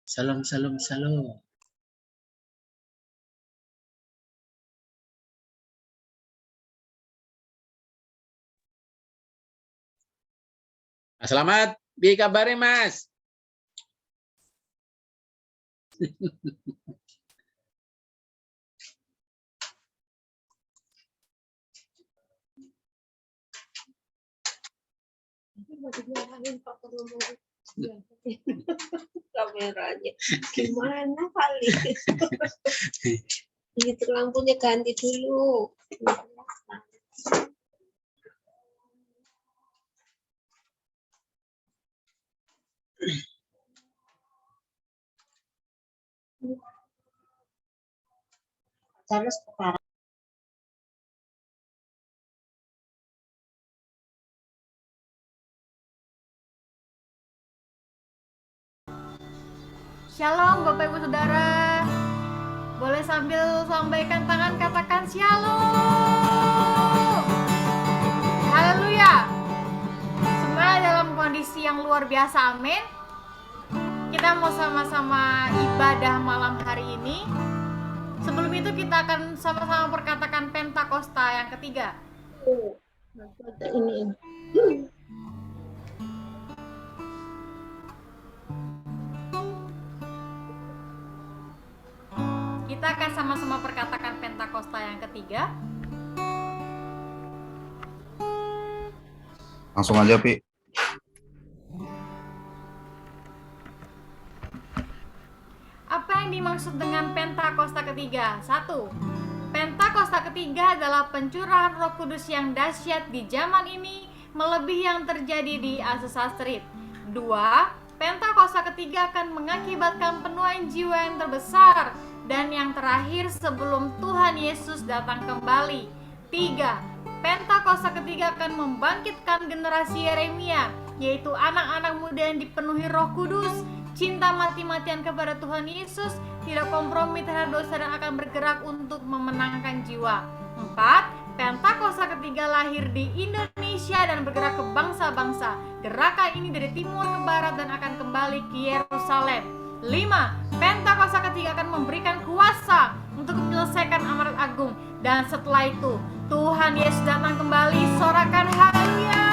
Salam, salam, salam. Selamat, bi kabarnya Mas? Kameranya gimana kali? Itu lampunya ganti dulu. Terus sekarang Shalom Bapak Ibu Saudara. Boleh sambil lambaikan tangan katakan Shalom. Haleluya. Semuanya dalam kondisi yang luar biasa, amin. Kita mau sama-sama ibadah malam hari ini. Sebelum itu kita akan sama-sama perkatakan Pentakosta yang ketiga. ini. Kita akan sama-sama perkatakan Pentakosta yang ketiga. Langsung aja, Pi. Apa yang dimaksud dengan Pentakosta ketiga? 1. Pentakosta ketiga adalah pencurahan Roh Kudus yang dahsyat di zaman ini, melebihi yang terjadi di Azusa Street. 2. Pentakosta ketiga akan mengakibatkan penuaian jiwa yang terbesar dan yang terakhir sebelum Tuhan Yesus datang kembali. 3. Pentakosta ketiga akan membangkitkan generasi Yeremia, yaitu anak-anak muda yang dipenuhi Roh Kudus, cinta mati-matian kepada Tuhan Yesus, tidak kompromi terhadap dosa dan akan bergerak untuk memenangkan jiwa. 4. Pentakosta ketiga lahir di Indonesia dan bergerak ke bangsa-bangsa. Gerakan ini dari timur ke barat dan akan kembali ke Yerusalem. 5. Pentakosta ketiga akan memberikan kuasa untuk menyelesaikan amanat agung. Dan setelah itu Tuhan Yesus datang kembali. Sorakan haleluya.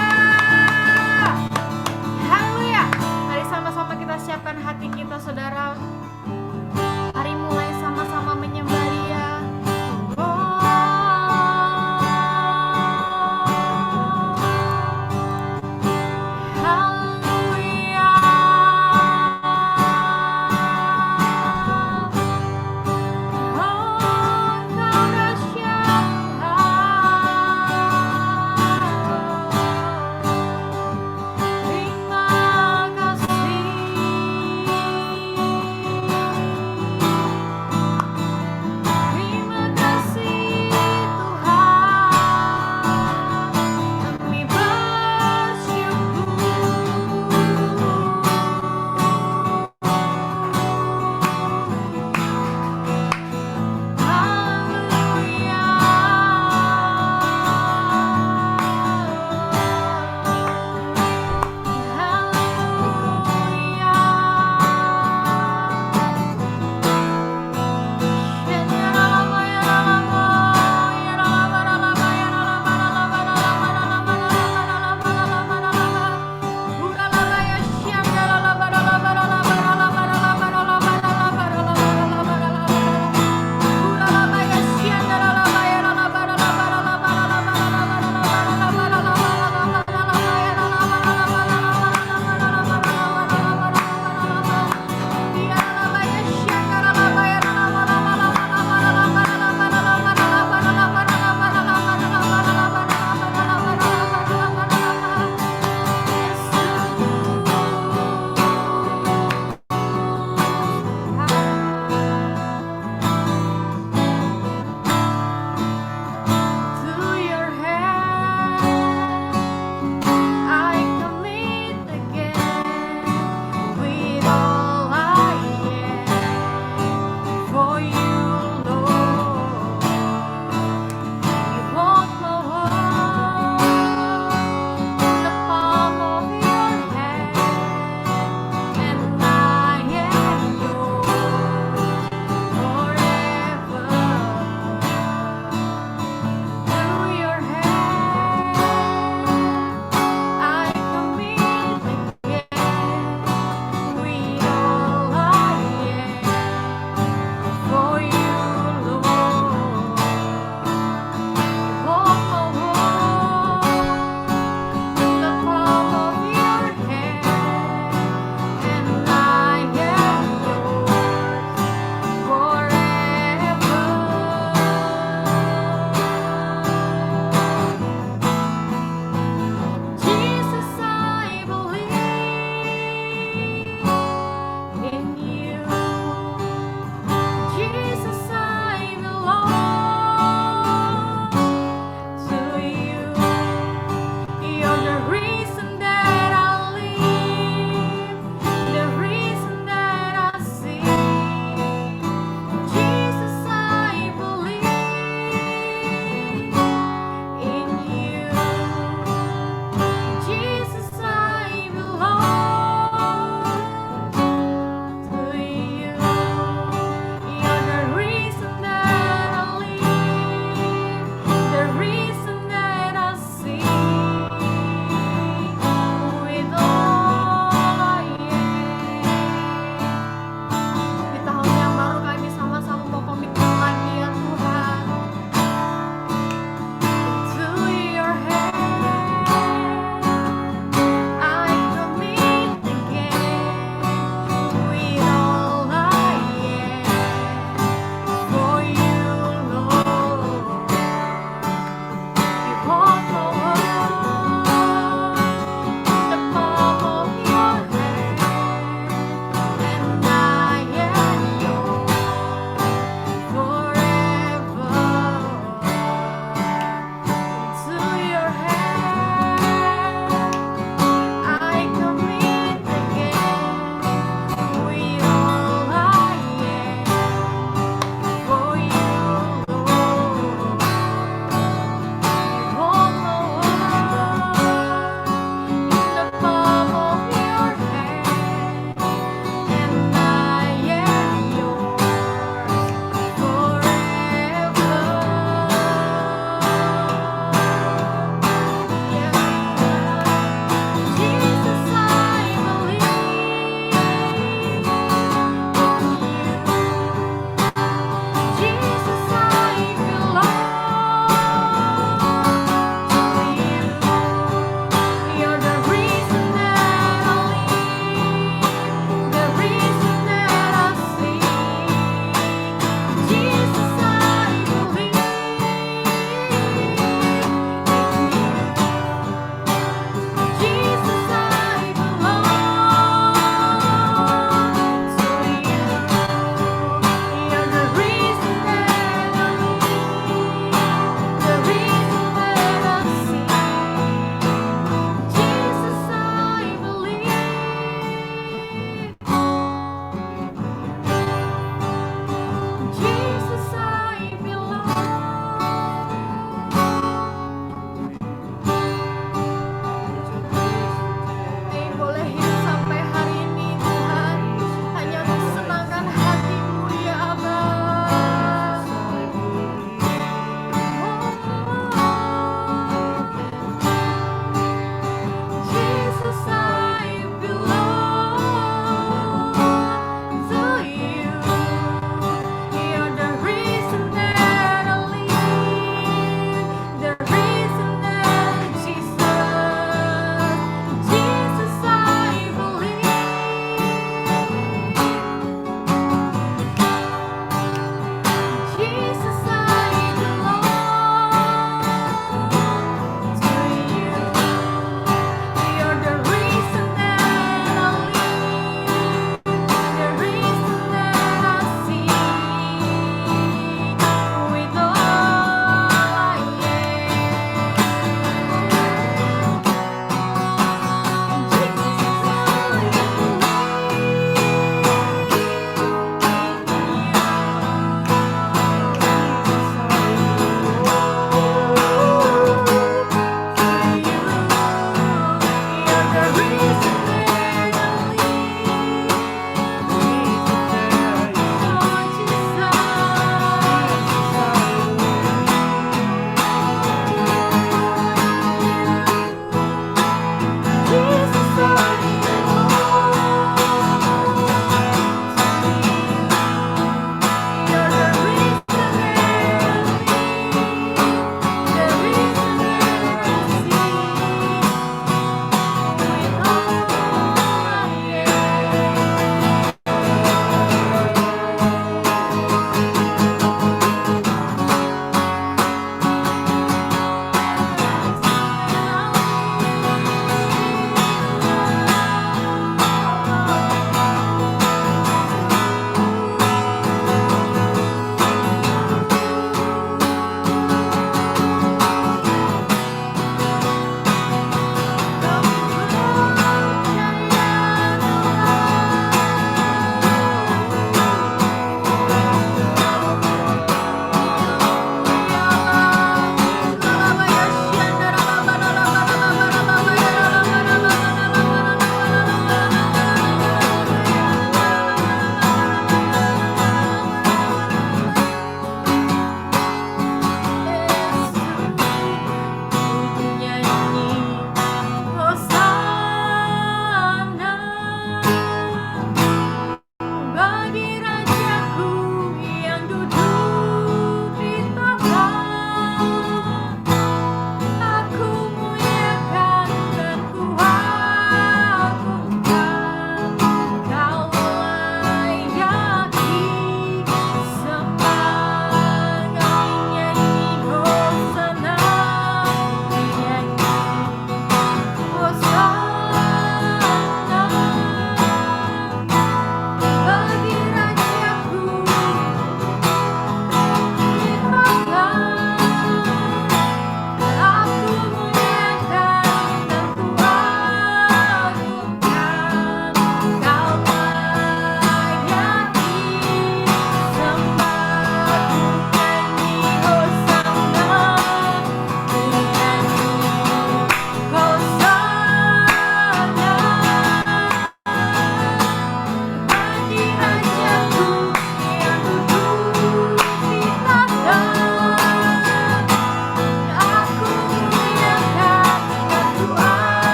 Haleluya. Mari sama-sama kita siapkan hati kita, saudara. Mari mulai sama-sama menyembah Dia. Terima kasih.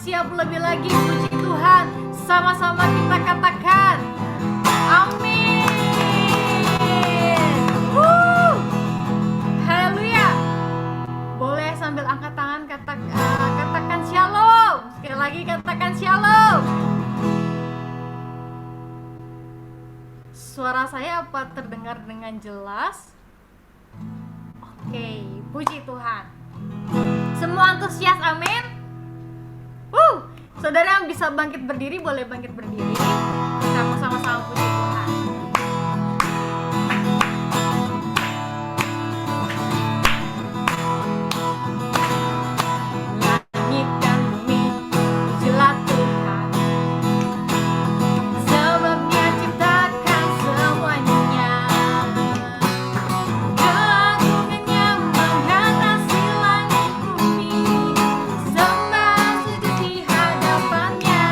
siap lebih lagi. Puji Tuhan. Sama-sama kita katakan amin. Haleluya. Boleh sambil angkat tangan katakan shalom. Sekali lagi katakan shalom. Suara saya apa terdengar dengan jelas? Oke, puji Tuhan. Semua antusias, amin. Saudara yang bisa bangkit berdiri, boleh bangkit berdiri. Kita mau sama-sama puji Tuhan. Langit dan bumi, pujilah Tuhan. Sebab Dia ciptakan semuanya. Keagungannya menghiasi langit bumi. Sembah sujud di hadapannya.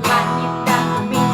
Langit dan bumi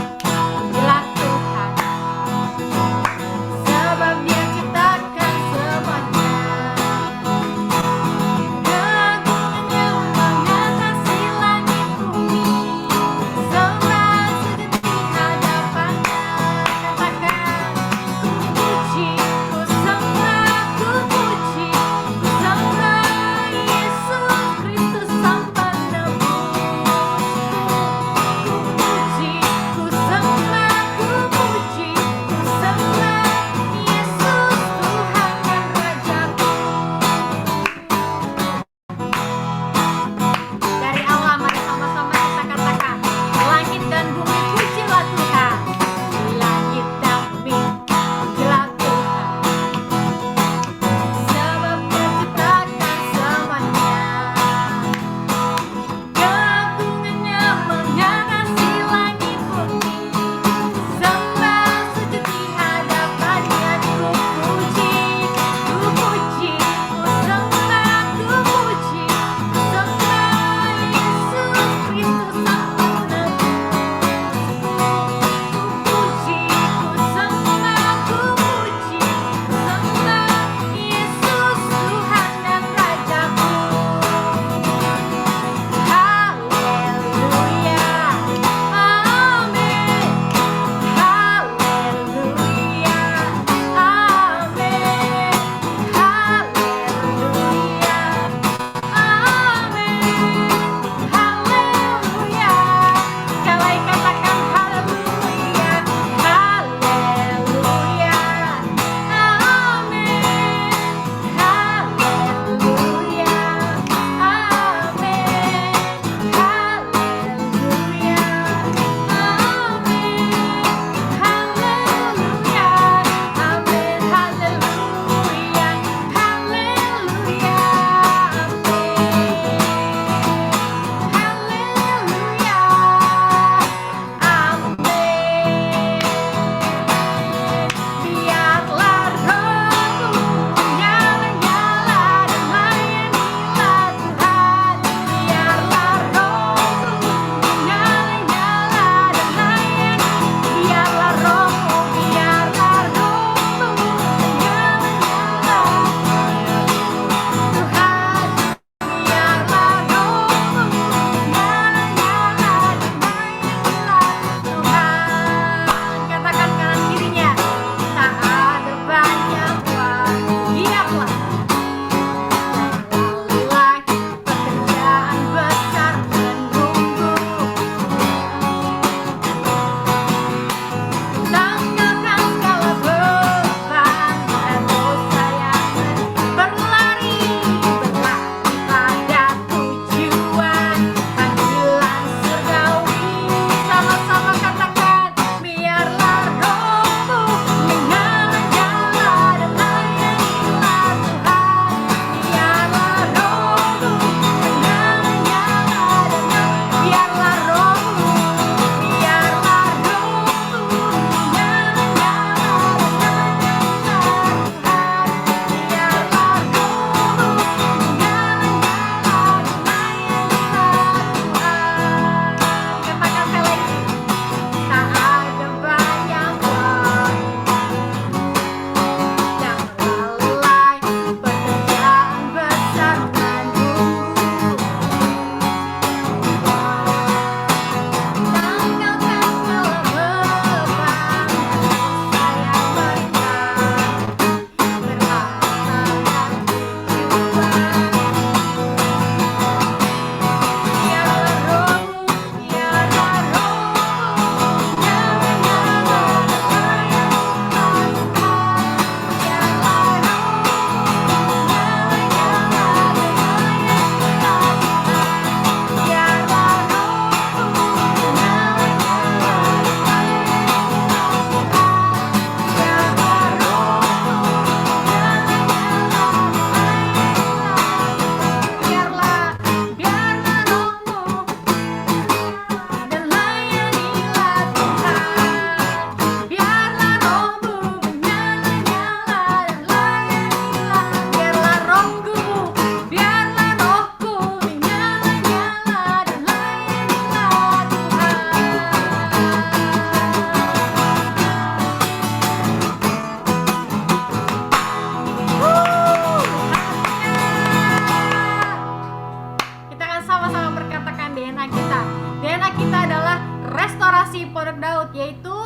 deklarasi Pondok Daud, yaitu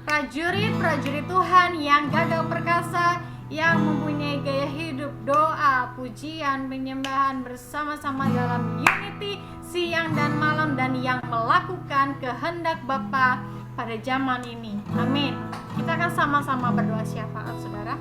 prajurit-prajurit Tuhan yang gagah perkasa, yang mempunyai gaya hidup doa, pujian, penyembahan bersama-sama dalam unity siang dan malam, dan yang melakukan kehendak Bapa pada zaman ini. Amin. Kita akan sama-sama berdoa syafaat, saudara.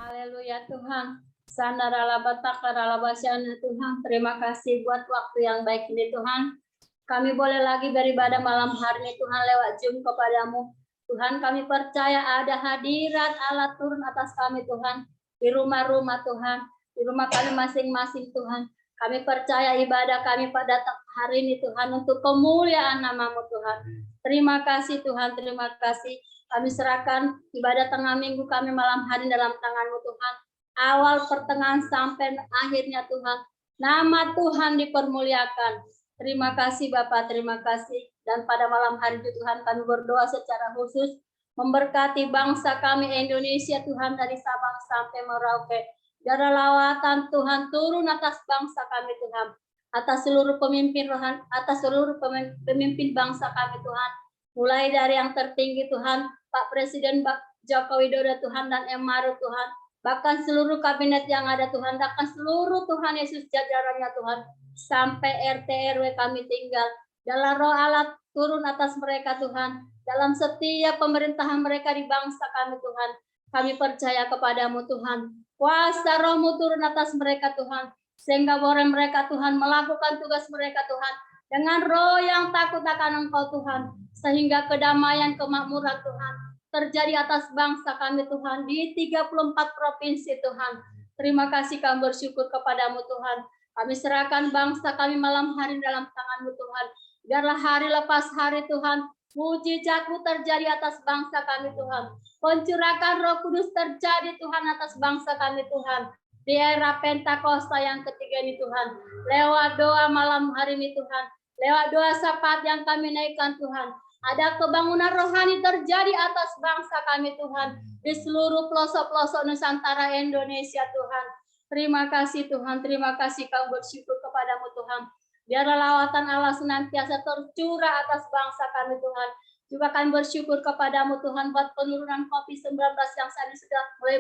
Haleluya Tuhan. Sandaralabatakarabasyana Tuhan. Terima kasih buat waktu yang baik ini Tuhan. Kami boleh lagi beribadah malam hari ini Tuhan lewat Zoom kepadamu. Tuhan, kami percaya ada hadirat Allah turun atas kami Tuhan. Di rumah-rumah Tuhan. Di rumah kami masing-masing Tuhan. Kami percaya ibadah kami pada hari ini Tuhan untuk kemuliaan nama-Mu Tuhan. Terima kasih Tuhan, terima kasih. Kami serahkan ibadah tengah minggu kami malam hari dalam tangan-Mu Tuhan. Awal, pertengahan, sampai akhirnya Tuhan. Nama Tuhan dipermuliakan. Terima kasih Bapak, terima kasih. Dan pada malam hari itu Tuhan kami berdoa secara khusus. Memberkati bangsa kami Indonesia Tuhan dari Sabang sampai Merauke. Darah lawatan Tuhan turun atas bangsa kami Tuhan. Atas seluruh pemimpin rohani, atas seluruh pemimpin bangsa kami Tuhan. Mulai dari yang tertinggi Tuhan, Pak Presiden Joko Widodo Tuhan dan M. Maruf Tuhan, bahkan seluruh kabinet yang ada Tuhan, bahkan seluruh Tuhan Yesus jajarannya Tuhan, sampai RT RW kami tinggal. Dalam roh Allah turun atas mereka Tuhan, dalam setiap pemerintahan mereka di bangsa kami Tuhan, kami percaya kepadamu Tuhan. Kuasa rohmu turun atas mereka Tuhan, sehingga boleh mereka Tuhan melakukan tugas mereka Tuhan, dengan roh yang takut akan Engkau Tuhan, sehingga kedamaian kemakmuran Tuhan terjadi atas bangsa kami Tuhan di 34 provinsi Tuhan. Terima kasih kami bersyukur kepadamu Tuhan. Kami serahkan bangsa kami malam hari dalam tangan-Mu Tuhan. Biarlah hari lepas hari Tuhan, mujizat-Mu terjadi atas bangsa kami Tuhan. Pencurahan Roh Kudus terjadi Tuhan atas bangsa kami Tuhan. Di era Pentakosta yang ketiga ini Tuhan. Lewat doa malam hari ini Tuhan. Lewat doa syafaat yang kami naikkan Tuhan. Ada kebangunan rohani terjadi atas bangsa kami Tuhan. Di seluruh pelosok-pelosok Nusantara Indonesia Tuhan. Terima kasih Tuhan, terima kasih kami bersyukur kepadamu Tuhan. Biarlah lawatan Allah senantiasa tercurah atas bangsa kami Tuhan. Juga kami bersyukur kepadamu Tuhan buat penurunan COVID-19 yang saat ini sudah mulai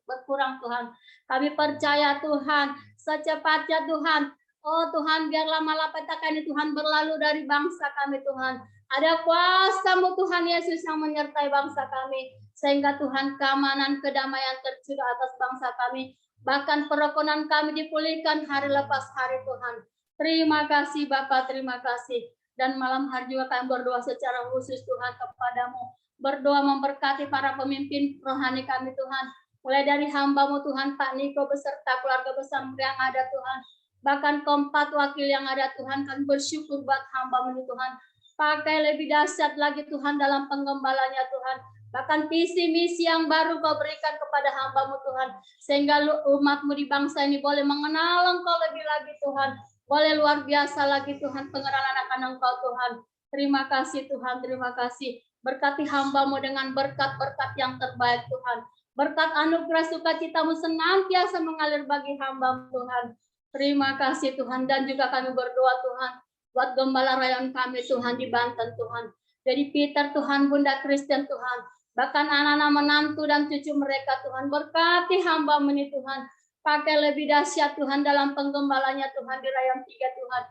berkurang Tuhan. Kami percaya Tuhan, secepatnya Tuhan. Oh Tuhan, biarlah malapetaka ini Tuhan berlalu dari bangsa kami Tuhan. Ada kuasa-Mu Tuhan Yesus yang menyertai bangsa kami. Sehingga Tuhan keamanan, kedamaian tercurah atas bangsa kami. Bahkan perukunan kami dipulihkan hari lepas hari Tuhan. Terima kasih Bapak, terima kasih. Dan malam hari juga kami berdoa secara khusus Tuhan kepadamu. Berdoa memberkati para pemimpin rohani kami Tuhan. Mulai dari hamba-Mu Tuhan, Pak Niko beserta keluarga besar yang ada Tuhan. Bahkan keempat wakil yang ada Tuhan, kami bersyukur buat hamba-Mu Tuhan. Pakai lebih dahsyat lagi Tuhan dalam penggembalanya Tuhan. Bahkan visi misi yang baru Kau berikan kepada hamba-Mu Tuhan. Sehingga umat-Mu di bangsa ini boleh mengenal Engkau lebih lagi Tuhan. Boleh luar biasa lagi Tuhan pengenalan akan Engkau Tuhan. Terima kasih Tuhan, terima kasih. Berkati hamba-Mu dengan berkat-berkat yang terbaik Tuhan. Berkat anugerah sukacita-Mu senantiasa mengalir bagi hamba-Mu Tuhan. Terima kasih Tuhan. Dan juga kami berdoa Tuhan. Buat gembala rayon kami Tuhan di Banten Tuhan. Jadi Peter Tuhan, Bunda Kristen Tuhan. Bahkan anak-anak menantu dan cucu mereka Tuhan. Berkati hamba-Mu ini Tuhan. Pakai lebih dahsyat Tuhan dalam penggembalanya Tuhan di rayon 3 Tuhan.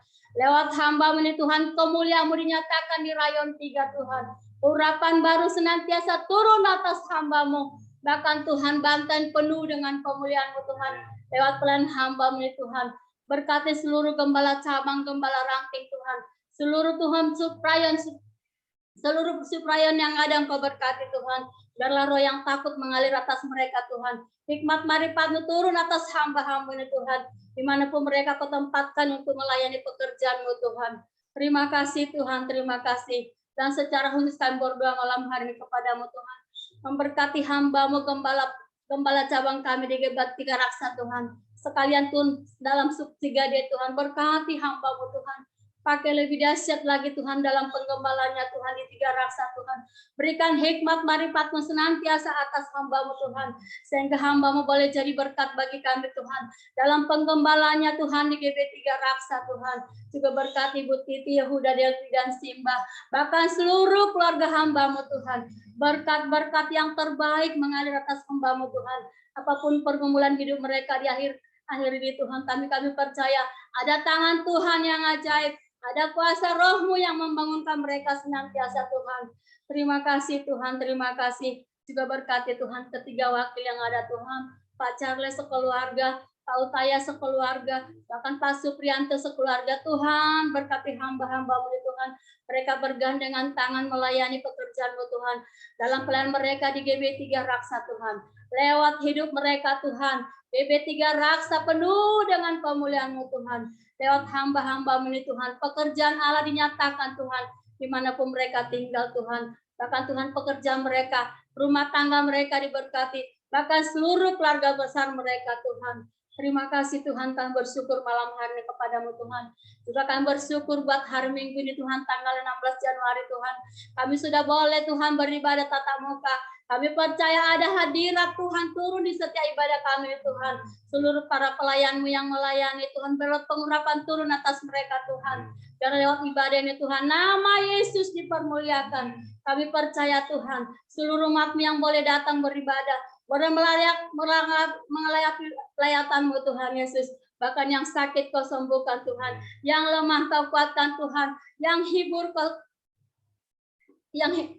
Lewat hamba-Mu ini Tuhan, kemuliaan-Mu dinyatakan di rayon 3 Tuhan. Urapan baru senantiasa turun atas hamba-Mu. Bahkan Tuhan Banten penuh dengan kemuliaan-Mu Tuhan. Lewat pelayan hamba-Mu ini Tuhan. Berkati seluruh gembala cabang, gembala ranting Tuhan. Seluruh Tuhan seluruh suprayon yang ada Engkau berkati Tuhan. Biarlah roh yang takut mengalir atas mereka Tuhan. Hikmat marifat-Mu turun atas hamba-hamba ini Tuhan. Dimanapun mereka Kau tempatkan untuk melayani pekerjaan-Mu Tuhan. Terima kasih Tuhan, terima kasih. Dan secara khusus kami berdoa malam hari ini kepadamu Tuhan. Memberkati hamba-Mu gembala cabang kami di Gebat Tiga Raksa Tuhan. Sekalian Tuhan dalam sub 3D Tuhan. Berkati hamba-Mu Tuhan. Pakai lebih dahsyat lagi Tuhan dalam penggembalanya Tuhan di tiga raksa Tuhan. Berikan hikmat marifat-Mu senantiasa atas hamba-Mu Tuhan. Sehingga hamba-Mu boleh jadi berkat bagi kami Tuhan. Dalam penggembalanya Tuhan di GB3 raksa Tuhan. Juga berkati Ibu Titi, Yehuda, Delvi, dan Simba. Bahkan seluruh keluarga hamba-Mu Tuhan. Berkat-berkat yang terbaik mengalir atas hamba-Mu Tuhan. Apapun pergumulan hidup mereka di akhir ini Tuhan, kami percaya ada tangan Tuhan yang ajaib. Ada kuasa Roh-Mu yang membangunkan mereka senantiasa Tuhan. Terima kasih Tuhan, terima kasih. Juga berkati Tuhan ketiga wakil yang ada Tuhan. Pak Charles sekeluarga, Pak Utaya sekeluarga, bahkan Pak Suprianto sekeluarga Tuhan. Berkati hamba-hamba-Mu Tuhan. Mereka bergandengan tangan melayani pekerjaan-Mu Tuhan. Dalam pelayanan mereka di GB3 Raksa Tuhan. Lewat hidup mereka Tuhan. GB3 Raksa penuh dengan pemulihan-Mu Tuhan. Lewat hamba-hamba-Mu Tuhan, pekerjaan Allah dinyatakan Tuhan, dimanapun mereka tinggal Tuhan, bahkan Tuhan pekerjaan mereka, rumah tangga mereka diberkati, bahkan seluruh keluarga besar mereka Tuhan. Terima kasih Tuhan, kami bersyukur malam hari ini kepada-Mu Tuhan. Juga kami bersyukur buat hari Minggu ini Tuhan, tanggal 16 Januari Tuhan. Kami sudah boleh Tuhan beribadah tatap muka. Kami percaya ada hadirat Tuhan turun di setiap ibadah kami Tuhan. Seluruh para pelayan-Mu yang melayani Tuhan, berkat pengurapan turun atas mereka Tuhan. Dan lewat ibadah ini Tuhan, nama Yesus dipermuliakan. Kami percaya Tuhan, seluruh umat-Mu yang boleh datang beribadah, boleh melayati layatan-Mu Tuhan Yesus. Bahkan yang sakit Kau sembuhkan Tuhan, yang lemah Kau kuatkan Tuhan, yang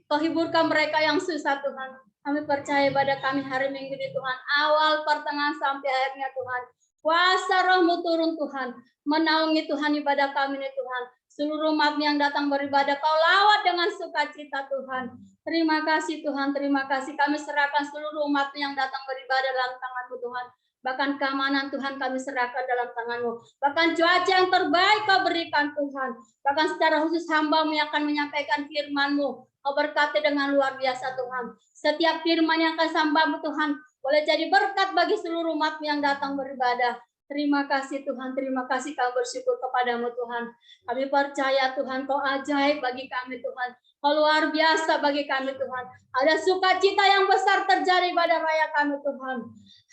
Kau hiburkan mereka yang susah Tuhan. Kami percaya pada kami hari Minggu ini Tuhan, awal pertengahan sampai akhirnya Tuhan. Kuasa Roh-Mu turun Tuhan, menaungi Tuhan ibadah kami ini Tuhan. Seluruh umat yang datang beribadah Kau lawat dengan sukacita Tuhan. Terima kasih Tuhan, terima kasih. Kami serahkan seluruh umat yang datang beribadah dalam tangan-Mu Tuhan. Bahkan keamanan Tuhan kami serahkan dalam tangan-Mu. Bahkan cuaca yang terbaik Kau berikan Tuhan. Bahkan secara khusus hamba-Mu yang akan menyampaikan firman-Mu. Kau berkati dengan luar biasa Tuhan. Setiap firman yang akan hamba-Mu Tuhan boleh jadi berkat bagi seluruh umat yang datang beribadah. Terima kasih Tuhan, terima kasih kami bersyukur kepada-Mu Tuhan. Kami percaya Tuhan Kau ajaib bagi kami Tuhan. Kau luar biasa bagi kami Tuhan. Ada sukacita yang besar terjadi pada raya kami Tuhan.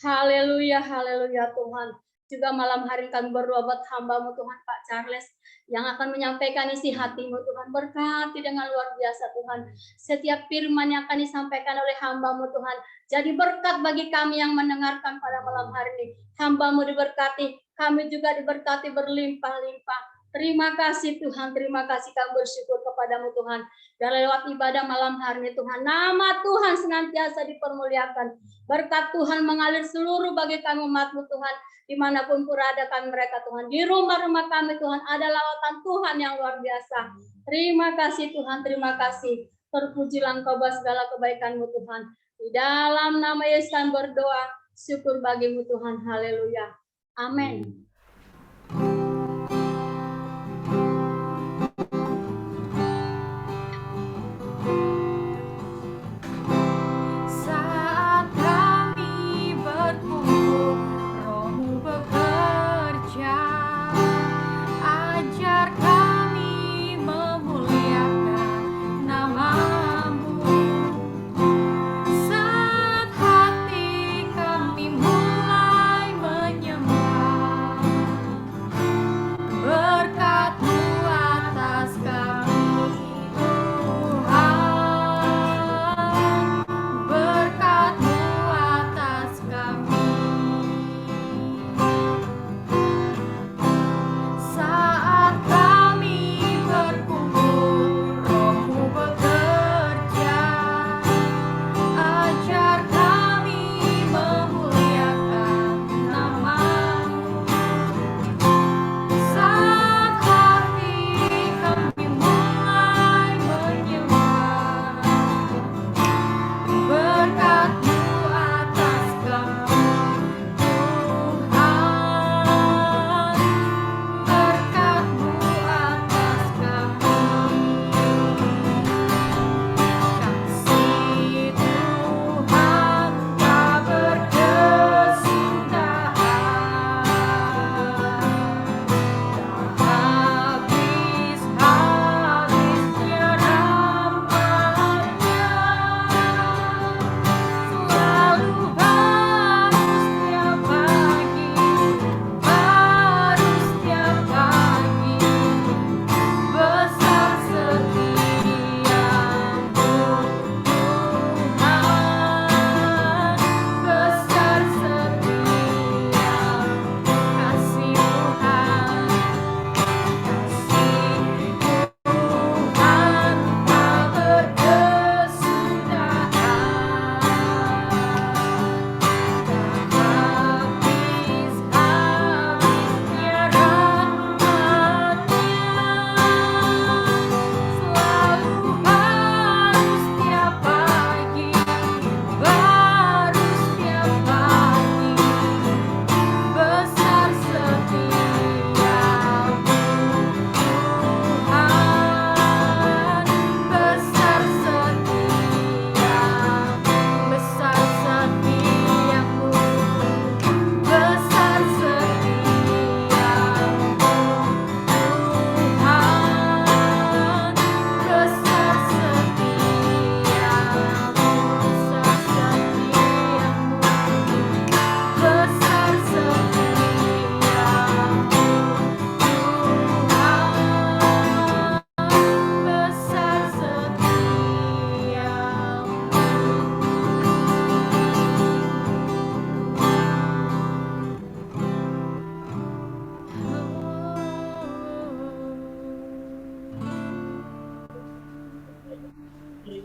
Haleluya, haleluya Tuhan. Juga malam hari kami berdoa buat hamba-Mu Tuhan Pak Charles yang akan menyampaikan isi hati-Mu Tuhan. Berkati dengan luar biasa Tuhan. Setiap firman yang akan disampaikan oleh hamba-Mu Tuhan jadi berkat bagi kami yang mendengarkan pada malam hari ini. Hamba-Mu diberkati, kami juga diberkati berlimpah-limpah. Terima kasih Tuhan, terima kasih kami bersyukur kepada-Mu Tuhan. Dan lewat ibadah malam hari ini Tuhan, nama Tuhan senantiasa dipermuliakan. Berkat Tuhan mengalir seluruh bagi kami umat-Mu Tuhan. Dimanapun berada kami mereka Tuhan. Di rumah-rumah kami Tuhan ada lawatan Tuhan yang luar biasa. Terima kasih Tuhan, terima kasih. Terpujilah Engkau buat segala kebaikan-Mu Tuhan. Di dalam nama Yesus kami berdoa, syukur bagi-Mu Tuhan. Haleluya. Amin. Saat hati kami mulai menyembah,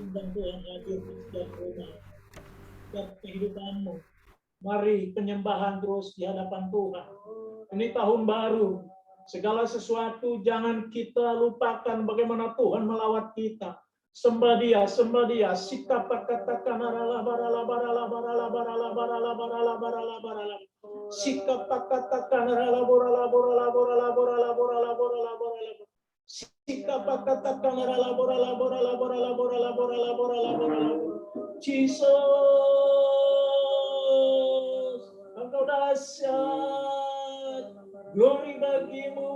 undang Tuhan hadir di setiap rumah dan kehidupanmu. Mari penyembahan terus di hadapan Tuhan. Ini tahun baru. Segala sesuatu jangan kita lupakan bagaimana Tuhan melawat kita. Sembah Dia, sembah Dia. Sikap katakan barala barala barala barala barala barala barala barala barala. Sikap katakan barala barala barala barala barala barala barala barala. Sikap katakan barala barala barala barala barala barala barala barala. Jesus, Engkau dahsyat. Glory bagimu,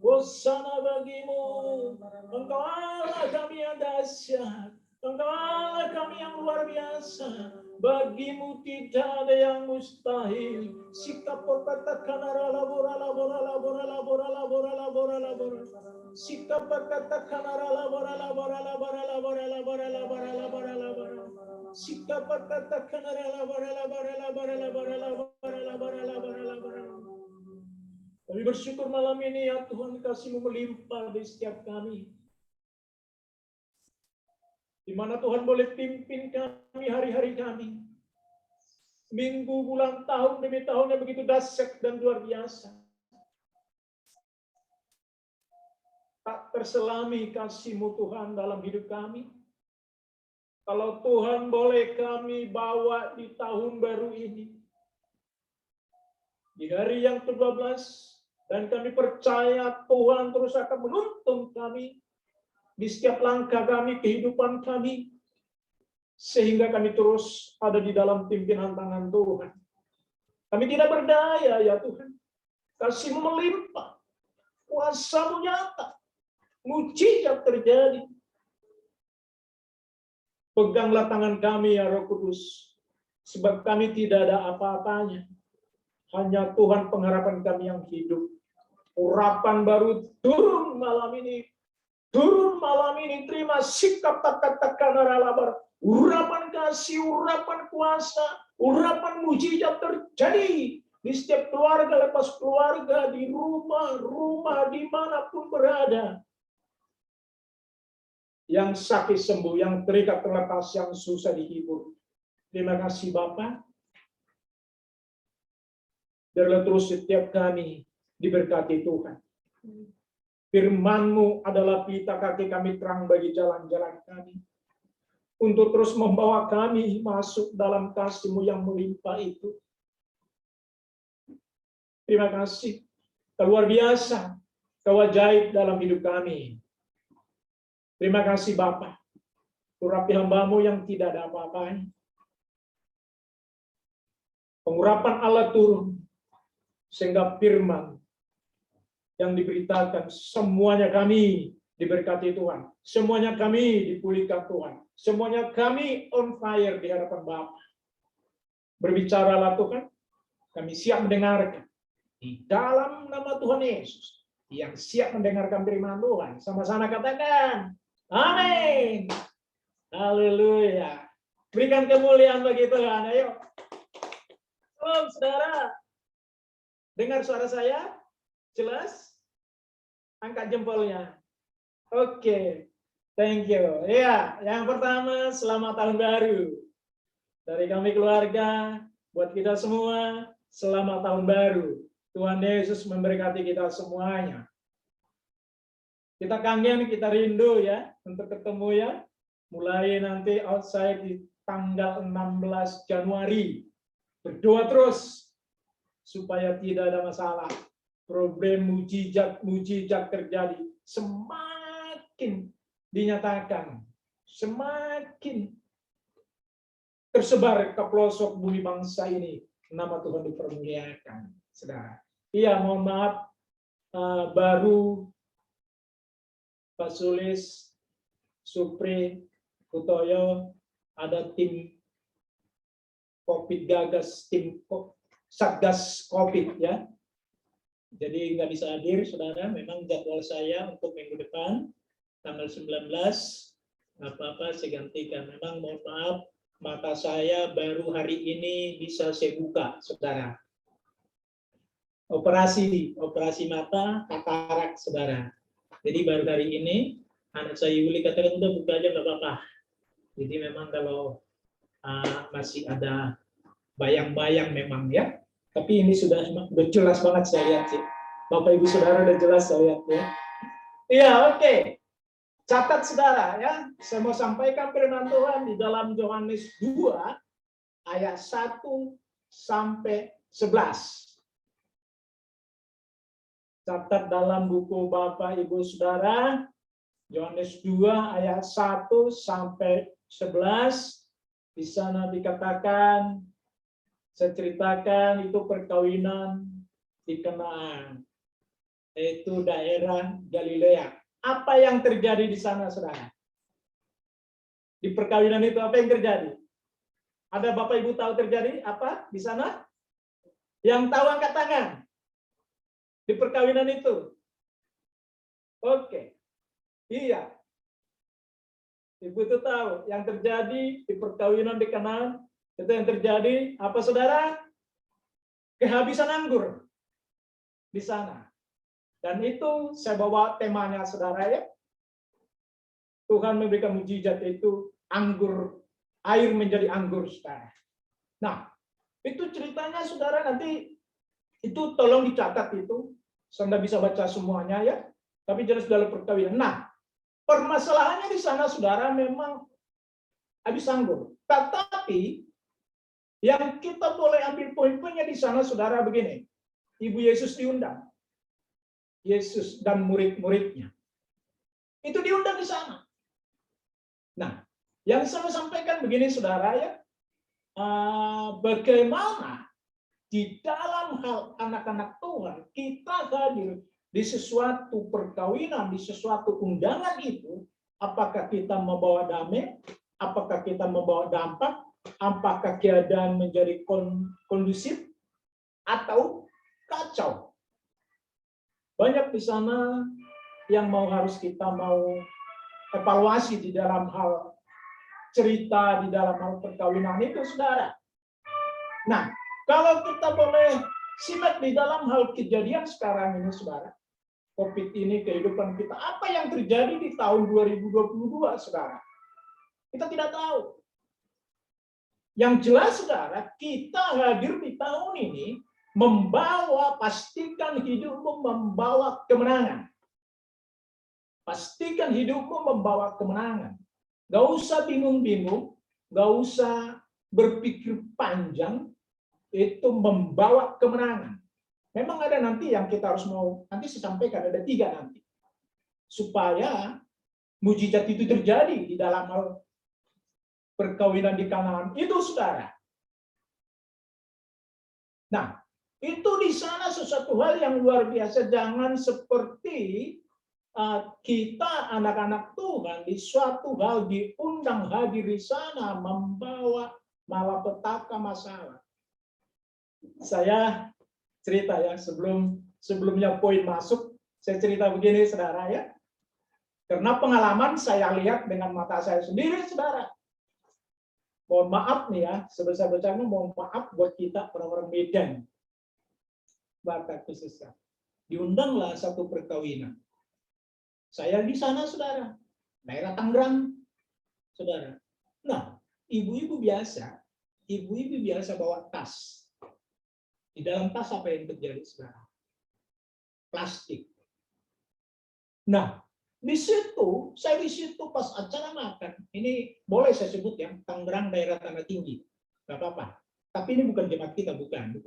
hosana bagimu. Engkau Allah kami yang dahsyat, Engkau Allah kami yang luar biasa. Bagimu tidak ada yang mustahil. Sikap katakan arala borala borala borala borala borala borala borala. Sikap katakan arala borala borala borala borala borala borala borala borala. Sikap katakan arala borala borala borala borala borala borala borala borala. Kami bersyukur malam ini ya Tuhan, kasih-Mu melimpah di setiap kami. Di mana Tuhan boleh pimpin kami hari-hari kami. Minggu, bulan, tahun demi tahun yang begitu dahsyat dan luar biasa. Tak terselami kasih-Mu Tuhan dalam hidup kami. Kalau Tuhan boleh kami bawa di tahun baru ini. Di hari yang ke-12, dan kami percaya Tuhan terus akan menuntun kami di setiap langkah kami, kehidupan kami, sehingga kami terus ada di dalam pimpinan tangan Tuhan. Kami tidak berdaya ya Tuhan. Kasih-Mu melimpah, kuasa-Mu nyata, mujizat terjadi. Peganglah tangan kami ya Roh Kudus, sebab kami tidak ada apa-apanya. Hanya Tuhan pengharapan kami yang hidup. Urapan baru turun malam ini. Turun malam ini. Terima sikap tak-tak-takkan aralabar. Urapan kasih, urapan kuasa, urapan mujizat terjadi di setiap keluarga lepas keluarga, di rumah dimanapun berada. Yang sakit sembuh, yang terikat terlepas, yang susah dihibur. Terima kasih Bapa. Biarlah terus setiap kami diberkati Tuhan. Firman-Mu adalah pelita kaki kami, terang bagi jalan-jalan kami. Untuk terus membawa kami masuk dalam kasih-Mu yang melimpah itu. Terima kasih. Kau luar biasa. Kau ajaib dalam hidup kami. Terima kasih Bapa. Urapi hamba-Mu yang tidak ada apa-apanya. Pengurapan Allah turun. Sehingga firman yang diberitakan semuanya kami diberkati Tuhan. Semuanya kami dipulihkan Tuhan. Semuanya kami on fire di hadapan Bapa. Berbicaralah Tuhan. Kami siap mendengarkan. Di dalam nama Tuhan Yesus. Yang siap mendengarkan firman Tuhan. Sama-sama katakan. Amin. Haleluya. Berikan kemuliaan bagi Tuhan. Ayo. Salam saudara. Dengar suara saya? Jelas? Angkat jempolnya. Oke. Thank you. Ya, yang pertama selamat tahun baru. Dari kami keluarga, buat kita semua, selamat tahun baru. Tuhan Yesus memberkati kita semuanya. Kita kangen, kita rindu ya untuk ketemu ya. Mulai nanti outside di tanggal 16 Januari. Berdoa terus supaya tidak ada masalah. Problem mujizat terjadi. Semakin dinyatakan. Semakin tersebar ke pelosok bumi bangsa ini. Nama Tuhan dipermuliakan. Saudara. Iya, mohon maaf. Baru Pak Sulis, Supri, Kutoyo, ada tim COVID Gagas, tim Satgas COVID ya. Jadi nggak bisa hadir, saudara. Memang jadwal saya untuk minggu depan, tanggal 19, nggak apa-apa, saya gantikan. Memang mohon maaf, mata saya baru hari ini bisa saya buka, saudara. Operasi mata, katarak, saudara. Jadi baru hari ini, anak saya Yuli katakan, udah buka aja nggak apa-apa. Jadi memang kalau masih ada bayang-bayang memang ya. Tapi ini sudah jelas banget saya lihat sih. Bapak Ibu Saudara udah jelas saya lihat ya. Iya, oke. Catat saudara ya. Saya mau sampaikan firman Tuhan di dalam Yohanes 2 ayat 1 sampai 11. Catat dalam buku Bapak Ibu Saudara Yohanes 2 ayat 1 sampai 11. Di sana dikatakan, saya ceritakan itu perkawinan di Kanaan, yaitu daerah Galilea. Apa yang terjadi di sana, saudara? Di perkawinan itu apa yang terjadi? Ada Bapak Ibu tahu terjadi apa di sana? Yang tahu angkat tangan. Di perkawinan itu. Oke. Iya. Ibu itu tahu yang terjadi di perkawinan di Kanaan. Itu yang terjadi apa, saudara? Kehabisan anggur di sana. Dan itu saya bawa temanya, saudara ya. Tuhan memberikan mujizat itu anggur, air menjadi anggur, saudara. Nah, itu ceritanya, saudara, nanti itu tolong dicatat itu. Anda bisa baca semuanya ya. Tapi jelas dalam perkawinan. Nah, permasalahannya di sana, saudara, memang habis anggur. Tetapi yang kita boleh ambil poin-poinnya di sana, saudara, begini. Ibu Yesus diundang. Yesus dan murid-muridnya. Itu diundang di sana. Nah, yang saya sampaikan begini, saudara, ya. Bagaimana di dalam hal anak-anak Tuhan, kita hadir di sesuatu perkawinan, di sesuatu undangan itu, apakah kita membawa damai, apakah kita membawa dampak, apakah keadaan menjadi kondusif, atau kacau. Banyak di sana yang harus kita evaluasi di dalam hal cerita, di dalam hal perkawinan itu, saudara. Nah, kalau kita boleh simak di dalam hal kejadian sekarang ini, saudara, COVID ini, kehidupan kita, apa yang terjadi di tahun 2022, saudara? Kita tidak tahu. Yang jelas, saudara, kita hadir di tahun ini pastikan hidupmu membawa kemenangan. Pastikan hidupmu membawa kemenangan. Gak usah bingung-bingung, gak usah berpikir panjang, itu membawa kemenangan. Memang ada nanti yang kita harus nanti saya sampaikan, ada 3 nanti. Supaya mujizat itu terjadi di dalam hal perkawinan di Kanaan itu, saudara. Nah, itu di sana sesuatu hal yang luar biasa. Jangan seperti kita anak-anak Tuhan di suatu hal diundang hadir di sana membawa malapetaka masalah. Saya cerita ya, sebelumnya poin masuk, saya cerita begini, saudara ya. Karena pengalaman saya lihat dengan mata saya sendiri, saudara. Mohon maaf nih ya, sebesar-besarnya mohon maaf buat kita orang-orang Medan. Batak khususnya. Diundanglah satu perkawinan. Saya di sana, saudara. Daerah Tangerang, saudara. Nah, ibu-ibu biasa bawa tas. Di dalam tas apa yang terjadi, saudara? Plastik. Nah, saya di situ pas acara makan. Ini boleh saya sebut ya, Tangerang daerah Tanah Tinggi. Nggak apa-apa. Tapi ini bukan jemaat kita, bukan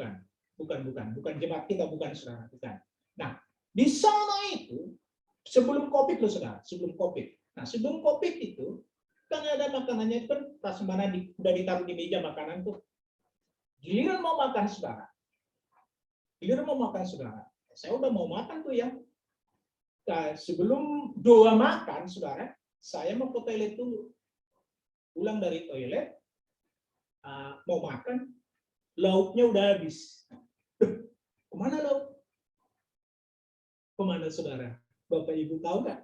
jemaat kita, bukan, saudara, bukan. Nah, di sana itu sebelum COVID loh, saudara, sebelum COVID. Nah, sebelum COVID itu kan ada makanannya, kan pas mana udah ditaruh di meja makanan tuh. Giliran mau makan, saudara. Saya udah mau makan tuh ya. Nah, sebelum doa makan, saudara, saya mau ke toilet dulu. Pulang dari toilet, mau makan, lauknya udah habis. Kemana lauk? Kemana, saudara? Bapak Ibu tahu nggak?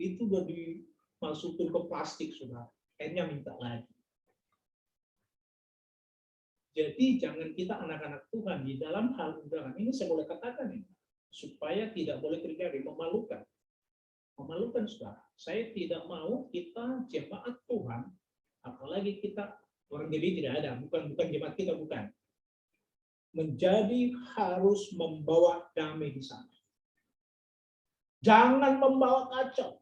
Itu udah dimasukin ke plastik, saudara. Akhirnya minta lagi. Jadi jangan kita anak-anak Tuhan di dalam hal undangan ini, saya boleh katakan ini, supaya tidak boleh terjadi memalukan, saudara. Saya tidak mau kita jemaat Tuhan apalagi kita orang GBI tidak ada, bukan jemaat kita, bukan. Menjadi harus membawa damai di sana. Jangan membawa kacau.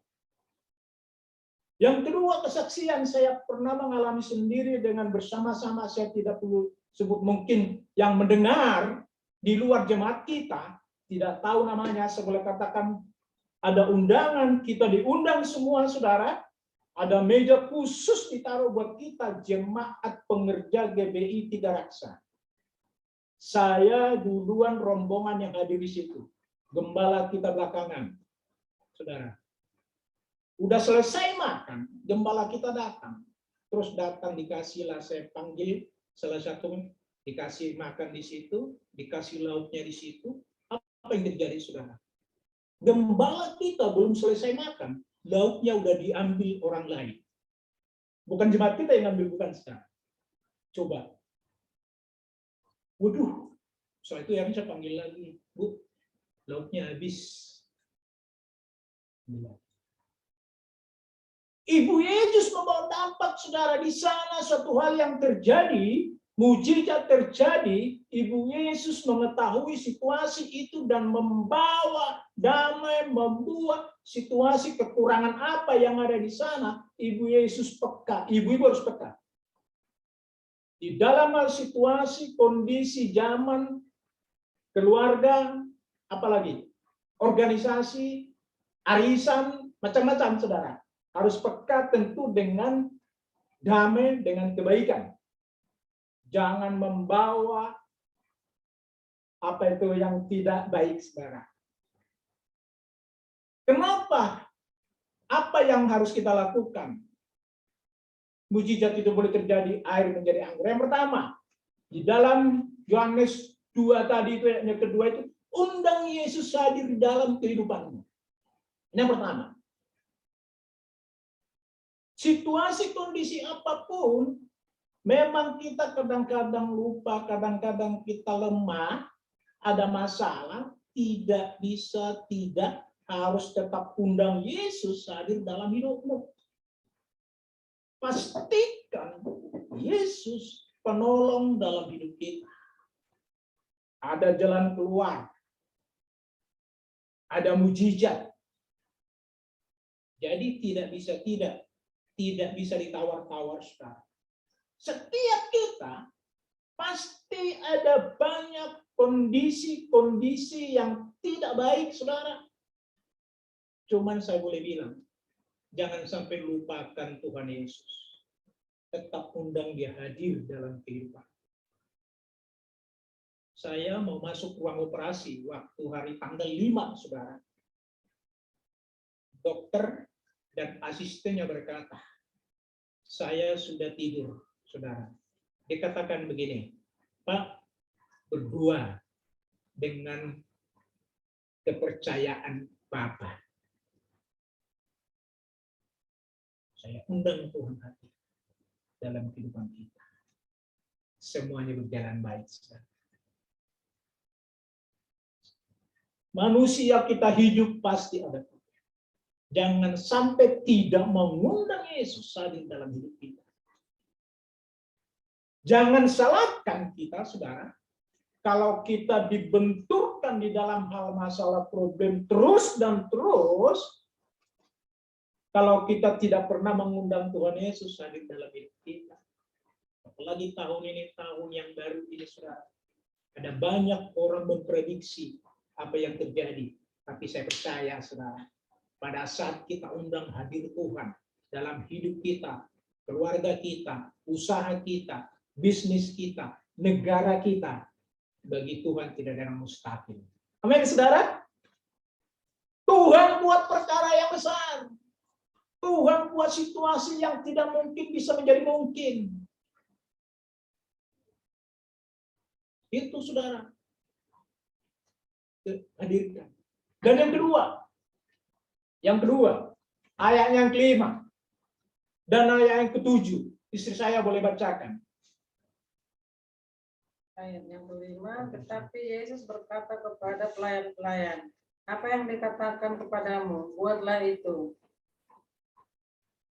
Yang kedua, kesaksian saya pernah mengalami sendiri dengan bersama-sama, saya tidak perlu sebut, mungkin yang mendengar di luar jemaat kita, tidak tahu namanya, saya boleh katakan ada undangan, kita diundang semua saudara, ada meja khusus ditaruh buat kita, jemaat pengerja GBI Tiga Raksa. Saya duluan rombongan yang hadir di situ. Gembala kita belakangan. Saudara. Udah selesai makan, gembala kita datang. Terus datang dikasihlah, saya panggil salah satu, dikasih makan di situ, dikasih lauknya di situ. Apa yang terjadi, saudara? Gembala kita belum selesai makan, lauknya udah diambil orang lain. Bukan jemaat kita yang ambil, bukan, saudara. Coba. Waduh, setelah itu yang saya panggil lagi, Bu, lauknya habis. Ibu Yesus membawa dampak, saudara, di sana suatu hal yang terjadi, mujizat terjadi, Ibu Yesus mengetahui situasi itu dan membawa damai, membuat situasi kekurangan apa yang ada di sana, Ibu Yesus peka, ibu-ibu harus peka. Di dalam hal situasi, kondisi zaman, keluarga, apalagi organisasi, arisan, macam-macam, saudara. Harus peka tentu dengan damai, dengan kebaikan. Jangan membawa apa itu yang tidak baik, saudara. Kenapa? Apa yang harus kita lakukan? Mujizat itu boleh terjadi, air menjadi anggur. Yang pertama, di dalam Yohanes 2 tadi itu, yang kedua itu, undang Yesus hadir di dalam kehidupanmu. Ini yang pertama. Situasi kondisi apapun, memang kita kadang-kadang lupa, kadang-kadang kita lemah, ada masalah, tidak bisa tidak, harus tetap undang Yesus hadir dalam hidupmu. Pastikan Yesus penolong dalam hidup kita. Ada jalan keluar. Ada mujizat. Jadi tidak bisa ditawar-tawar, saudara. Setiap kita pasti ada banyak kondisi-kondisi yang tidak baik, saudara. Cuman saya boleh bilang, jangan sampai lupakan Tuhan Yesus. Tetap undang dia hadir dalam kehidupan. Saya mau masuk ruang operasi waktu hari tanggal 5, saudara. Dokter dan asistennya berkata, saya sudah tidur, saudara. Dikatakan begini, Pak, berdua dengan kepercayaan Bapak. Saya undang Tuhan hadir dalam kehidupan kita. Semuanya berjalan baik, saudara. Manusia kita hidup pasti ada. Jangan sampai tidak mengundang Yesus hadir dalam hidup kita. Jangan salahkan kita, saudara. Kalau kita dibenturkan di dalam hal masalah problem terus dan terus, kalau kita tidak pernah mengundang Tuhan Yesus hadir dalam hidup kita. Apalagi tahun ini, tahun yang baru ini, saudara. Ada banyak orang memprediksi apa yang terjadi. Tapi saya percaya, saudara, pada saat kita undang hadir Tuhan dalam hidup kita, keluarga kita, usaha kita, bisnis kita, negara kita, bagi Tuhan tidak ada yang mustahil. Amin, saudara. Tuhan buat perkara yang besar. Tuhan buat situasi yang tidak mungkin bisa menjadi mungkin. Itu, saudara. Hadirkan. Dan yang kedua, ayat yang kelima dan ayat yang ketujuh, istri saya boleh bacakan. Ayat yang kelima, tetapi Yesus berkata kepada pelayan-pelayan, apa yang dikatakan kepadamu, buatlah itu.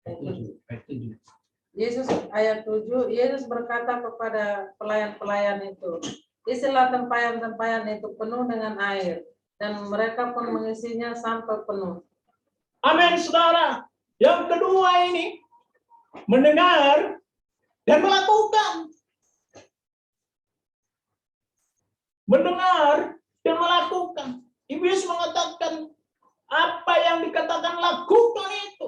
Ayat 7. Yesus ayat 7, Yesus berkata kepada pelayan-pelayan itu, isilah tempayan-tempayan itu penuh dengan air, dan mereka pun mengisinya sampai penuh. Amin, saudara. Yang kedua ini, mendengar dan melakukan. Mendengar dan melakukan. Ibu Yesus mengatakan, apa yang dikatakan lakukan itu.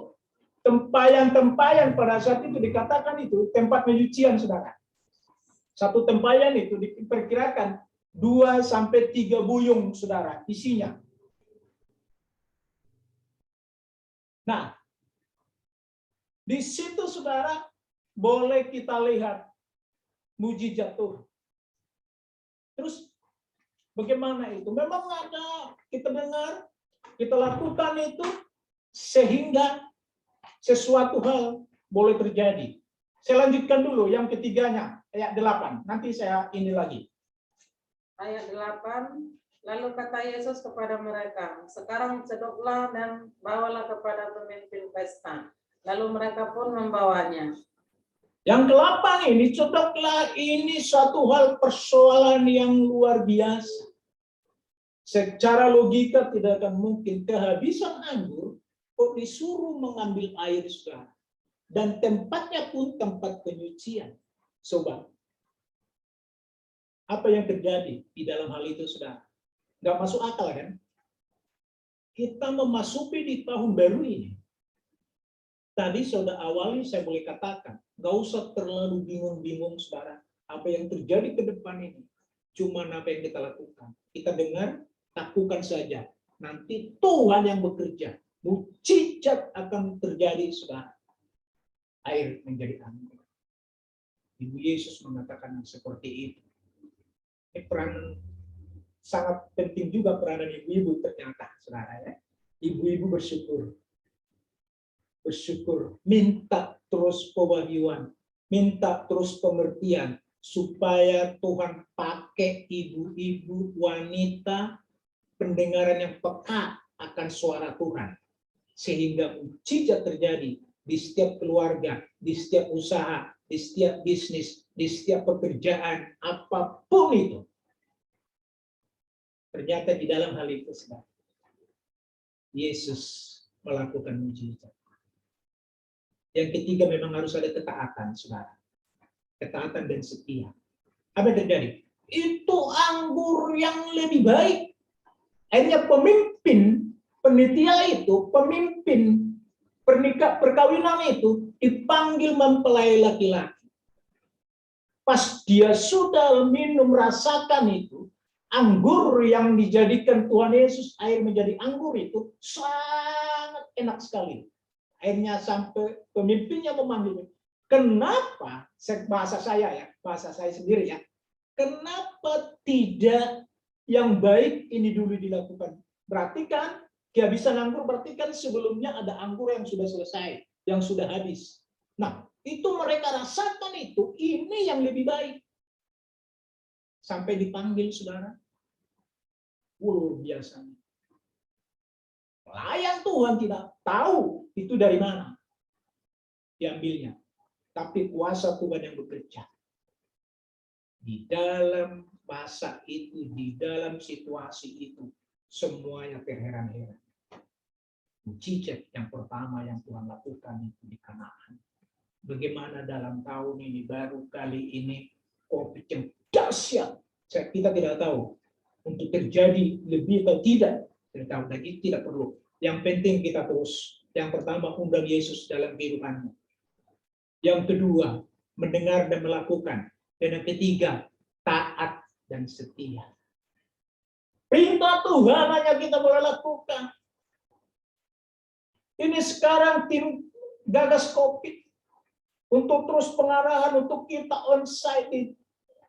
Tempayan-tempayan pada saat itu dikatakan itu tempat penyucian, saudara. Satu tempayan itu diperkirakan 2-3 buyung, saudara, isinya. Nah, di situ, saudara, boleh kita lihat mujizat Tuhan. Terus bagaimana itu? Memang ada, kita dengar, kita lakukan itu sehingga sesuatu hal boleh terjadi. Saya lanjutkan dulu yang ketiganya, ayat 8. Nanti saya ini lagi. Ayat 8, lalu kata Yesus kepada mereka, sekarang cedoklah dan bawalah kepada pemimpin pesta. Lalu mereka pun membawanya. Yang ke-8 ini, cedoklah, ini suatu hal persoalan yang luar biasa. Secara logika tidak akan mungkin kehabisan anggur kok disuruh mengambil air, saudara. Dan tempatnya pun tempat penyucian. Sobat, apa yang terjadi di dalam hal itu, saudara? Nggak masuk akal, kan? Kita memasuki di tahun baru ini. Tadi saudara awali saya boleh katakan, nggak usah terlalu bingung-bingung, saudara. Apa yang terjadi ke depan ini? Cuma apa yang kita lakukan. Kita dengar, lakukan saja. Nanti Tuhan yang bekerja. Mujizat akan terjadi, saudara. Air menjadi anggur. Ibu Yesus mengatakan seperti itu. Ini peran sangat penting juga peranan ibu-ibu ternyata, saudara, ya. Ibu-ibu bersyukur. Bersyukur, minta terus pewahyuan, minta terus pengertian, supaya Tuhan pakai ibu-ibu wanita pendengaran yang peka akan suara Tuhan. Sehingga mujizat terjadi di setiap keluarga, di setiap usaha, di setiap bisnis, di setiap pekerjaan, apapun itu. Ternyata di dalam hal itu, saudara, Yesus melakukan mujizat. Yang ketiga memang harus ada ketaatan, saudara. Ketaatan dan setia. Apa yang terjadi? Itu anggur yang lebih baik. Akhirnya pemimpin penitia itu, pemimpin perkawinan itu dipanggil mempelai laki-laki. Pas dia sudah minum, rasakan itu, anggur yang dijadikan Tuhan Yesus, air menjadi anggur itu sangat enak sekali. Akhirnya sampai pemimpinnya memanggil, kenapa, bahasa saya sendiri ya, kenapa tidak yang baik ini dulu dilakukan? Berarti kan kehabisan anggur, berarti kan sebelumnya ada anggur yang sudah selesai, yang sudah habis. Nah, itu mereka rasakan itu, ini yang lebih baik. Sampai dipanggil, saudara. Luar biasa. Pelayan Tuhan tidak tahu itu dari mana diambilnya. Tapi kuasa Tuhan yang bekerja. Di dalam masa itu, di dalam situasi itu, semuanya terheran-heran. Mujizat yang pertama yang Tuhan lakukan itu di Kanaan. Bagaimana dalam tahun ini, baru kali ini, COVID yang dahsyat. Kita tidak tahu untuk terjadi lebih atau tidak. Dan itu tidak perlu. Yang penting kita terus. Yang pertama, undang Yesus dalam kehidupanmu. Yang kedua, mendengar dan melakukan. Dan yang ketiga, taat dan setia. Perintah Tuhan hanya kita boleh lakukan. Ini sekarang tim gagas COVID. Untuk terus pengarahan, untuk kita on-site di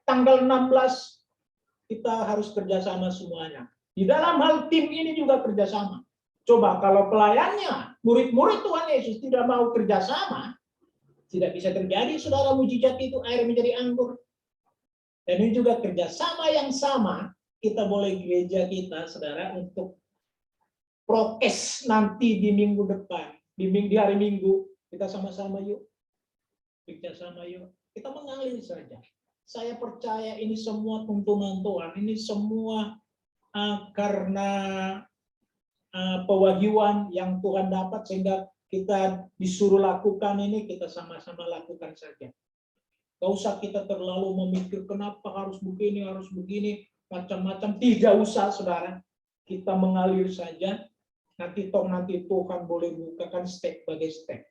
tanggal 16, kita harus kerjasama semuanya. Di dalam hal tim ini juga kerjasama. Coba kalau pelayannya, murid-murid Tuhan Yesus tidak mau kerjasama, tidak bisa terjadi, saudara, mujizat itu air menjadi anggur. Dan ini juga kerjasama yang sama, kita boleh gereja kita, saudara, untuk prokes nanti di minggu depan, di hari Minggu, kita sama-sama yuk. Kerjasama yuk. Kita mengalir saja. Saya percaya ini semua tuntunan Tuhan. Ini semua karena pewahyuan yang Tuhan dapat sehingga kita disuruh lakukan ini, kita sama-sama lakukan saja. Gak usah kita terlalu memikir kenapa harus begini, macam-macam. Tidak usah, saudara. Kita mengalir saja. Nanti Tuhan boleh bukakan step by step.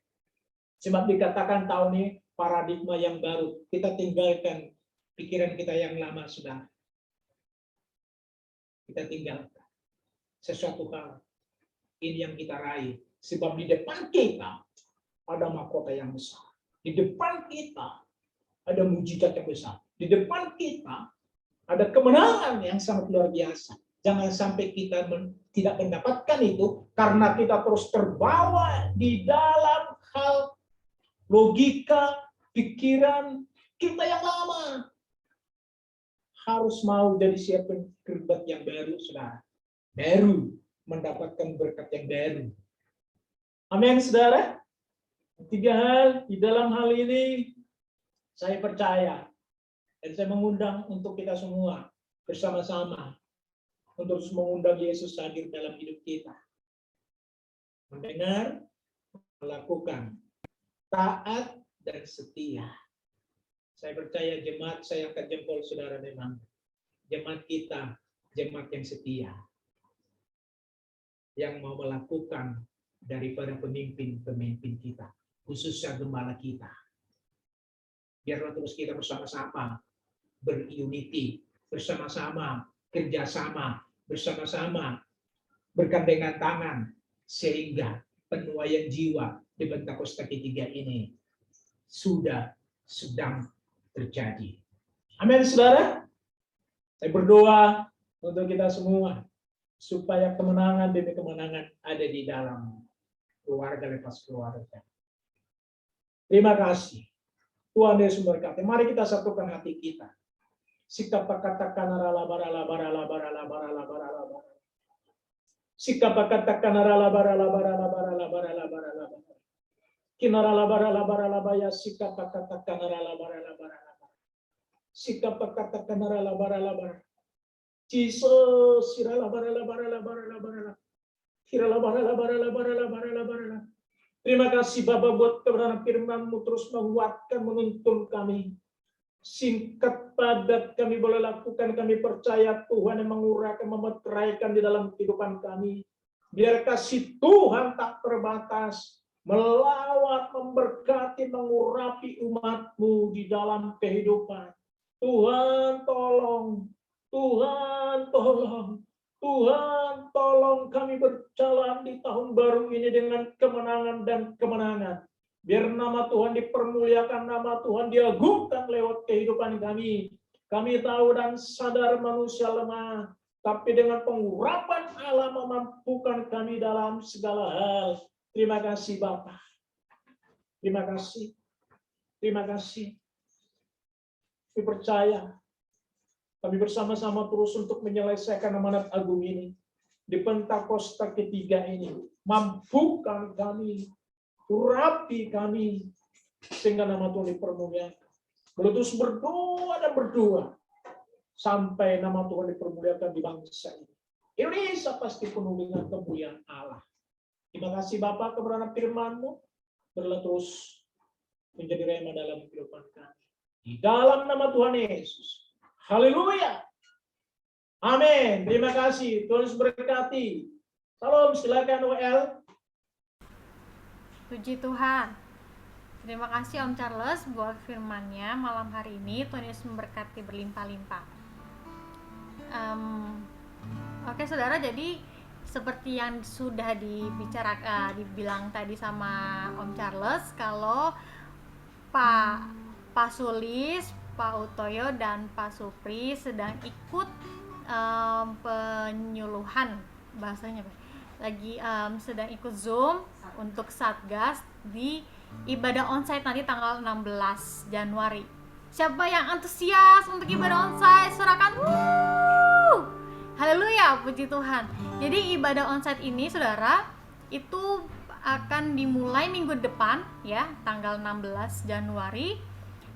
Sebab dikatakan tahun ini paradigma yang baru. Kita tinggalkan pikiran kita yang lama, saudara. Kita tinggalkan sesuatu hal. Ini yang kita raih. Sebab di depan kita ada mahkota yang besar. Di depan kita ada mujizat yang besar. Di depan kita ada kemenangan yang sangat luar biasa. Jangan sampai kita tidak mendapatkan itu karena kita terus terbawa di dalam hal logika, pikiran kita yang lama. Harus mau jadi siapa kerbat yang baru, saudara. Baru mendapatkan berkat yang baru. Amin, saudara. 3 hal di dalam hal ini saya percaya dan saya mengundang untuk kita semua bersama-sama untuk mengundang Yesus hadir dalam hidup kita. Mendengar, melakukan, taat dan setia. Saya percaya jemaat, saya angkat jempol saudara, memang jemaat kita, jemaat yang setia, yang mau melakukan daripada pemimpin-pemimpin kita, khususnya gembala kita. Biarlah terus kita bersama-sama berunity, bersama-sama kerjasama, bersama-sama bergandengan tangan, sehingga penuaian jiwa di Pentakosta ketiga ini sedang terjadi. Amin, saudara. Saya berdoa untuk kita semua supaya kemenangan demi kemenangan ada di dalam keluarga lepas keluarga. Terima kasih. Tuhan Yesus memberkati. Mari kita satukan hati kita. Sikap katakan rala barala barala barala barala barala barala. Sikap katakan rala barala barala barala barala barala barala. Kinarala barala barala baya sikap katakan rala barala barala. Sikap katakan rala barala barala. Jesus, sirala barala barala barala barala. Kirala barala barala barala barala barala. Terima kasih Bapa buat kebenaran firman-Mu terus menguatkan, menuntun kami. Singkat padat kami boleh lakukan, kami percaya Tuhan yang menguraikan, memeteraikan di dalam kehidupan kami. Biar kasih Tuhan tak terbatas, melawat, memberkati, mengurapi umat-Mu di dalam kehidupan. Tuhan tolong, Tuhan tolong. Tuhan, tolong kami berjalan di tahun baru ini dengan kemenangan dan kemenangan. Biar nama Tuhan dipermuliakan, nama Tuhan diagungkan lewat kehidupan kami. Kami tahu dan sadar manusia lemah, tapi dengan pengurapan Allah memampukan kami dalam segala hal. Terima kasih Bapa. Terima kasih. Terima kasih. Kami percaya kami bersama-sama terus untuk menyelesaikan amanat agung ini. Di Pentakosta ketiga ini. Mampukan kami. Urapi kami. Sehingga nama Tuhan dipermuliakan. Terus berdoa dan berdoa. Sampai nama Tuhan dipermuliakan di bangsa ini. Indonesia pasti penuh dengan kemuliaan Allah. Terima kasih Bapak kebenaran firman-Mu. Berlah terus menjadi rema dalam kehidupan kami. Di dalam nama Tuhan Yesus. Haleluya. Amin. Terima kasih. Tuhan berkati. Salam, silakan WL. Puji Tuhan. Terima kasih Om Charles buat firman-Nya malam hari ini. Tuhan Yesus memberkati berlimpah-limpah. Oke saudara, jadi seperti yang sudah dibilang tadi sama Om Charles, kalau Pak Sulis, Pak Utoyo dan Pak Supri sedang ikut penyuluhan, bahasanya lagi sedang ikut Zoom untuk Satgas di ibadah onsite nanti tanggal 16 Januari. Siapa yang antusias untuk ibadah onsite? Sorakan haleluya, puji Tuhan. Jadi ibadah onsite ini saudara itu akan dimulai minggu depan ya, tanggal 16 Januari.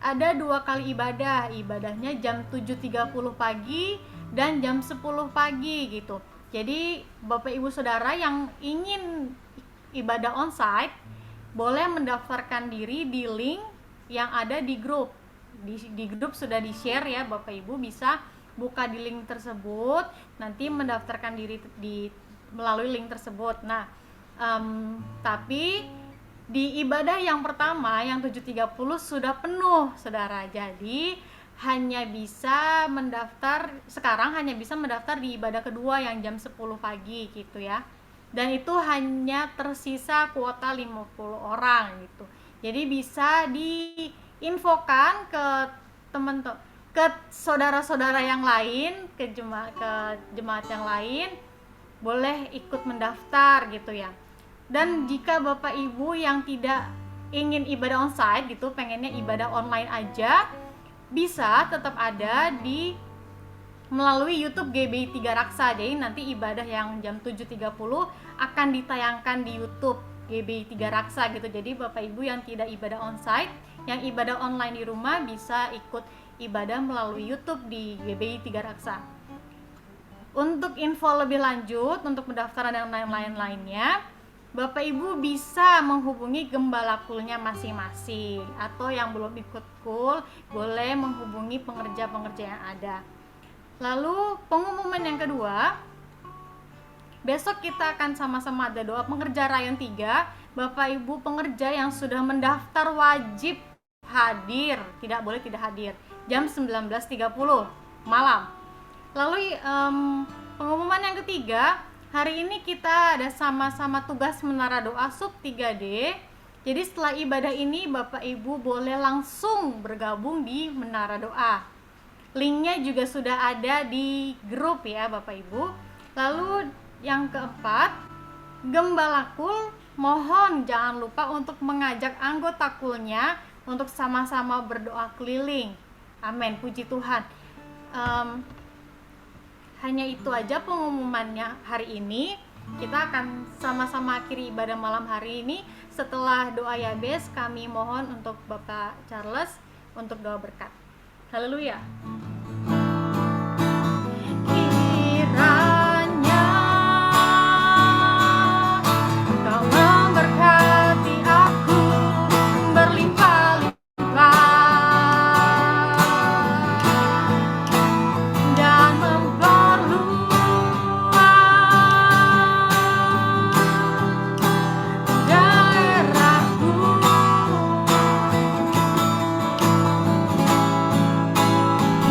Ada 2 kali ibadah. Ibadahnya jam 7.30 pagi dan jam 10 pagi gitu. Jadi Bapak Ibu Saudara yang ingin ibadah onsite boleh mendaftarkan diri di link yang ada di grup. Di grup sudah di-share ya, Bapak Ibu bisa buka di link tersebut, nanti mendaftarkan diri melalui link tersebut. Nah, tapi di ibadah yang pertama yang 7.30 sudah penuh, Saudara. Jadi hanya bisa mendaftar di ibadah kedua yang jam 10 pagi gitu ya. Dan itu hanya tersisa kuota 50 orang gitu. Jadi bisa diinfokan ke teman-teman, ke saudara-saudara yang lain, ke jemaat yang lain, boleh ikut mendaftar gitu ya. Dan jika Bapak Ibu yang tidak ingin ibadah onsite gitu, pengennya ibadah online aja, bisa tetap ada melalui YouTube GBI 3 Raksa. Jadi nanti ibadah yang jam 7.30 akan ditayangkan di YouTube GBI 3 Raksa gitu. Jadi Bapak Ibu yang tidak ibadah onsite, yang ibadah online di rumah bisa ikut ibadah melalui YouTube di GBI 3 Raksa. Untuk info lebih lanjut, untuk pendaftaran dan lain-lainnya, Bapak Ibu bisa menghubungi gembala kulnya masing-masing, atau yang belum ikut kul boleh menghubungi pengerja-pengerja yang ada. Lalu pengumuman yang kedua, besok kita akan sama-sama ada doa pengerja Rayon 3. Bapak Ibu pengerja yang sudah mendaftar wajib hadir, tidak boleh tidak hadir, jam 19.30 malam. Lalu pengumuman yang ketiga, hari ini kita ada sama-sama tugas menara doa sub 3D. Jadi setelah ibadah ini Bapak Ibu boleh langsung bergabung di menara doa. Linknya juga sudah ada di grup ya Bapak Ibu. Lalu yang keempat, Gembala Kul mohon jangan lupa untuk mengajak anggota kulnya untuk sama-sama berdoa keliling. Amin, puji Tuhan. Hanya itu aja pengumumannya hari ini. Kita akan sama-sama akhiri ibadah malam hari ini. Setelah doa Yabes, kami mohon untuk Bapak Charles untuk doa berkat. Haleluya. Kiranya Kau memberkati aku berlimpah-limpah dan daerahku,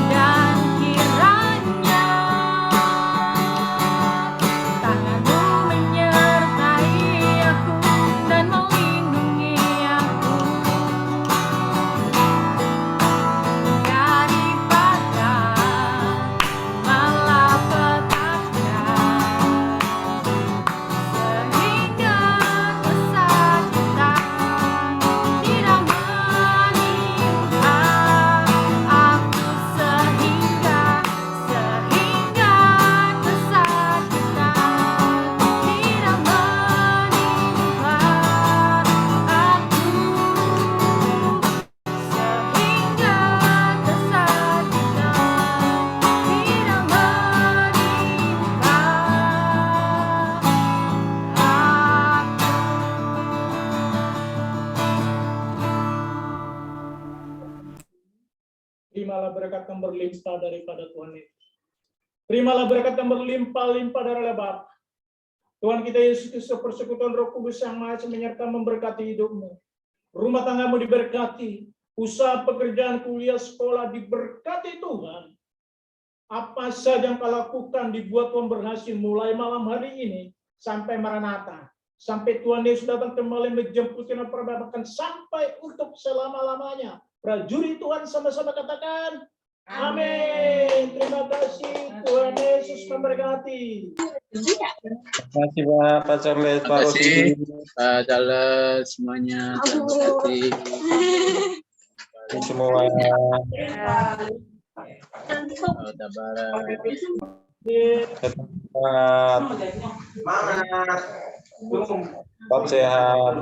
dan kiranya tangan-Mu menyertai aku dan melindungi aku daripada malapetaka, sehingga kesakitan tidak menimpa aku, sehingga kesakitan tidak menimpa aku, sehingga kesakitan tidak menimpa Terimalah berkat yang berlimpah daripada Tuhan Yesus. Terimalah berkat yang berlimpah-limpah dari Bapa. Tuhan kita Yesus Kristus, persekutuan Roh Kudus yang Maha Esa menyertai memberkati hidupmu. Rumah tanggamu diberkati, usaha pekerjaan kuliah sekolah diberkati Tuhan. Apa saja yang kau lakukan dibuat Tuhan berhasil mulai malam hari ini sampai Maranatha. Sampai Tuhan Yesus datang kembali menjemput dan memperbaiki sampai untuk selama-lamanya. Prajurit Tuhan sama-sama katakan amin. Terima kasih, Tuhan Yesus memberkati. Terima kasih Pak Charles, Pak Rosi. Pak Charles, semuanya terima kasih. Semua. Semangat. Salam sehat.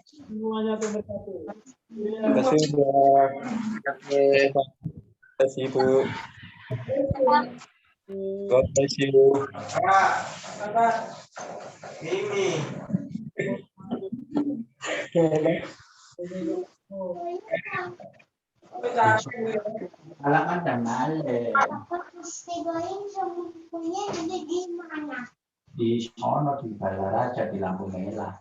Semuanya terberkati. Terima kasih, Mbak. Terima kasih, Bu. God bless you. Halangan dan male. Di sono di Balaraja di lampu merah.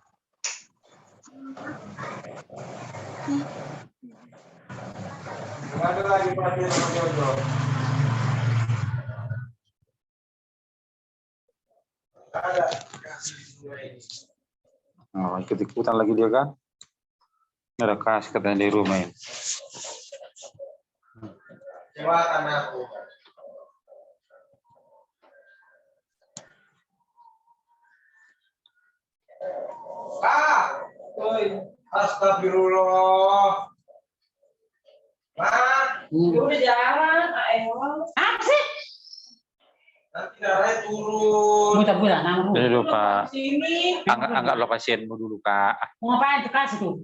Ada lagi Pak Jojo. Ada. Oh, ikut-ikutan lagi dia kan? Ada kas katanya di rumah ini. Silakan aku. Astagfirullah. Udah jalan, ayo. Apa sih? Nanti darahnya turun. Buta-buta nama Ini dulu Pak. Sini. Anggaplah pasienmu dulu Kak. Mau ngapain tuh kasih tuh?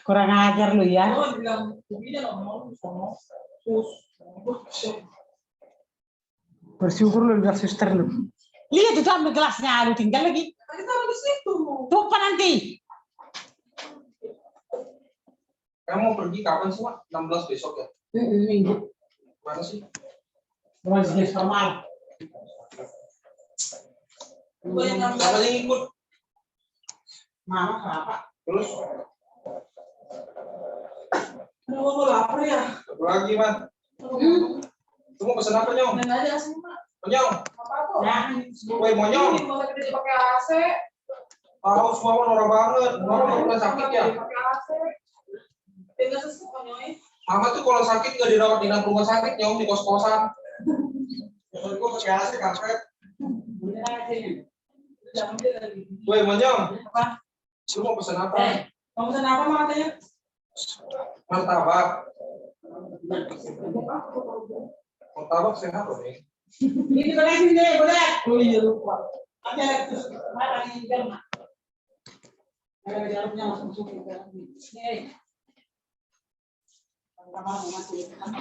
Kurang ajar lu ya. Oh, bilang begini ngomong sama Bersyukur lu udah suster lu. Lihat itu ambil gelasnya, lu tinggal lagi. Kita di situ. Lupa nanti. Kamu mau pergi kapan sih, Mak? 16 besok ya? Minggu. Mana sih? Bukan jenis formal. Siapa yang ikut? Mama kenapa? Terus? Mau lapar ya? Satu lagi, Mas. Kamu mau pesen apa, Nyong? Dan aja sih, Mak. Nyong? Apa-apa? Ya. Kue monyong? Ini mau kita pakai AC. Tahu semua norak banget. Norak udah sakit ya? Pakai AC. Tinggal sesuatu Nyoi. Mama tuh kalau sakit nggak dirawat di dalam rumah sakit, Nyong, di kos-kosan. Kalau gue pakai AC kampret. Bener aja nih. Jangan dia lagi. Kue monyong? Apa? Lu mau pesen apa? Mau pesan apa, Mak, katanya? Martabak. Martabak sehat loh, nih. Ini boleh sini, boleh. Oh iya, lupa. Ada terus mana yang jarum? Ada jarumnya masuk ke dalam ini. Nih. Kalau mau masuk ke dalam